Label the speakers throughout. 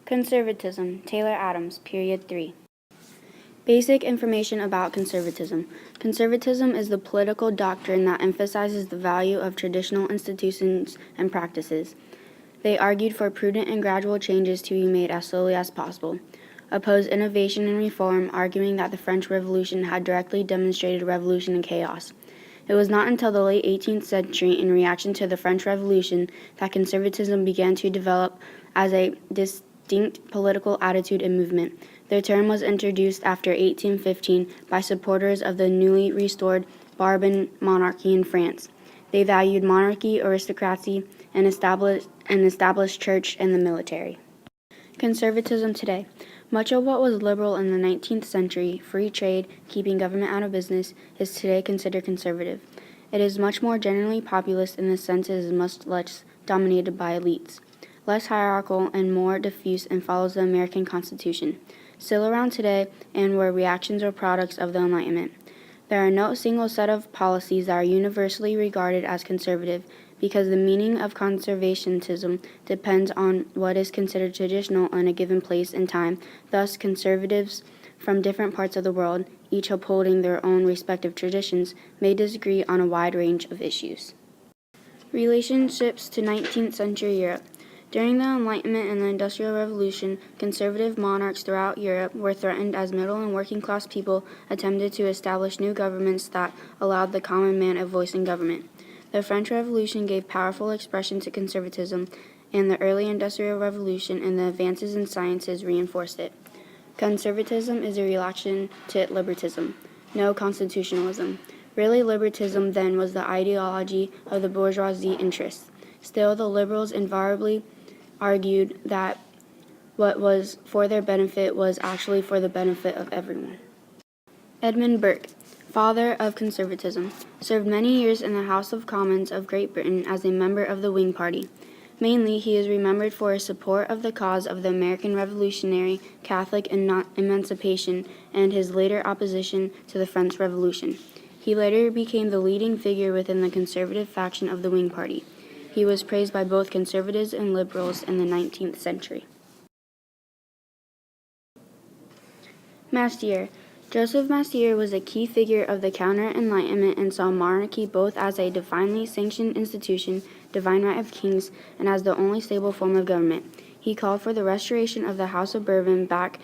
Speaker 1: Conservatism, Taylor Adams, Period 3. Basic information about conservatism. Conservatism is the political doctrine that emphasizes the value of traditional institutions and practices. They argued for prudent and gradual changes to be made as slowly as possible. Opposed innovation and reform, arguing that the French Revolution had directly demonstrated revolution and chaos. It was not until the late 18th century, in reaction to the French Revolution, that conservatism began to develop as a distinct political attitude and movement. The term was introduced after 1815 by supporters of the newly restored Bourbon monarchy in France. They valued monarchy, aristocracy, and established church and the military. Conservatism today. Much of what was liberal in the 19th century, free trade, keeping government out of business, is today considered conservative. It is much more generally populist in the sense it is much less dominated by elites, less hierarchical and more diffuse, and follows the American Constitution. Still around today and were reactions or products of the Enlightenment. There are no single set of policies that are universally regarded as conservative, because the meaning of conservatism depends on what is considered traditional in a given place and time. Thus, conservatives from different parts of the world, each upholding their own respective traditions, may disagree on a wide range of issues. Relationships to 19th century Europe. During the Enlightenment and the Industrial Revolution, conservative monarchs throughout Europe were threatened as middle and working class people attempted to establish new governments that allowed the common man a voice in government. The French Revolution gave powerful expression to conservatism, and the early Industrial Revolution and the advances in sciences reinforced it. Conservatism is a reaction to liberalism, no constitutionalism. Really, liberalism then was the ideology of the bourgeoisie interests. Still, the liberals invariably argued that what was for their benefit was actually for the benefit of everyone. Edmund Burke, father of conservatism, served many years in the House of Commons of Great Britain as a member of the Whig Party. Mainly, he is remembered for his support of the cause of the American Revolutionary Catholic emancipation and his later opposition to the French Revolution. He later became the leading figure within the conservative faction of the Whig Party. He was praised by both conservatives and liberals in the 19th century. Mastier. Joseph Mastier was a key figure of the Counter-Enlightenment and saw monarchy both as a divinely sanctioned institution, divine right of kings, and as the only stable form of government. He called for the restoration of the House of Bourbon back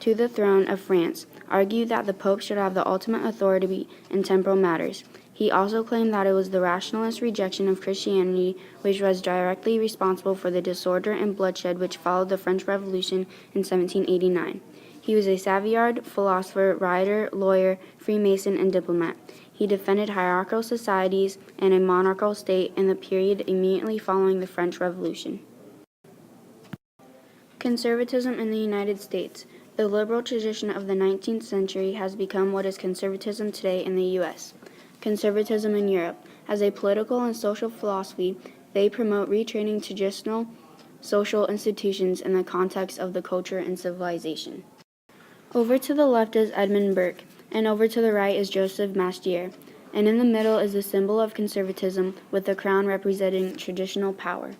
Speaker 1: to the throne of France, argued that the Pope should have the ultimate authority in temporal matters. He also claimed that it was the rationalist rejection of Christianity which was directly responsible for the disorder and bloodshed which followed the French Revolution in 1789. He was a Savoyard, philosopher, writer, lawyer, Freemason, and diplomat. He defended hierarchical societies and a monarchical state in the period immediately following the French Revolution. Conservatism in the United States. The liberal tradition of the 19th century has become what is conservatism today in the U.S. Conservatism in Europe. As a political and social philosophy, they promote retraining traditional social institutions in the context of the culture and civilization. Over to the left is Edmund Burke, and over to the right is Joseph Mastier, and in the middle is the symbol of conservatism with the crown representing traditional power.